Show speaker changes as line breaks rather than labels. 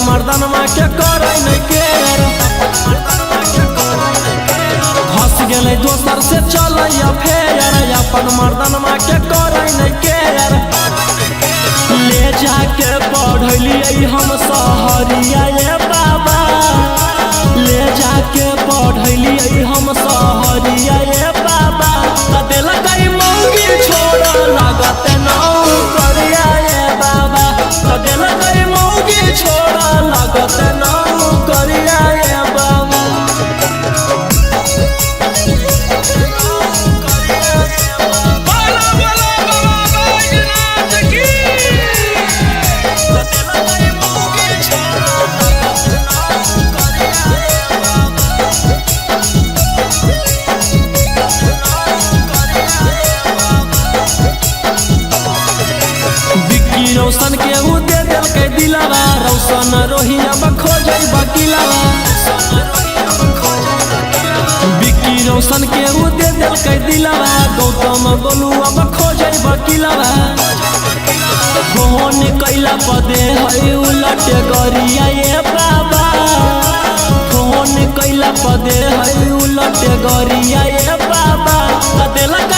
मर्दनमा के करे नहीं केयर धस गेले दोसर से चलैया फेर अपन मर्दनमा के करे नहीं केयर ले जाके पढ़लिए हम सहरिया ये बाबा ले जाके पढ़लिए हम सहरिया ये बाबा दिलक मौगी छोड़ लागत नौकरिया ये बाबा दिलक मौगी छोड़ लागत नौकरिया ये बाबा रौशन के उ दे दिल के दिलावा रौशन रोहिया खोजे बकिलावा बिक्की रौशन के उ दे दिल के दिलावा गौतम गोलुआ खोजे बकिलावा फोन कैला पदे है उलट गरिया ये बाबा फोन कैला पदे है उलट गरिया ये बाबा दिलक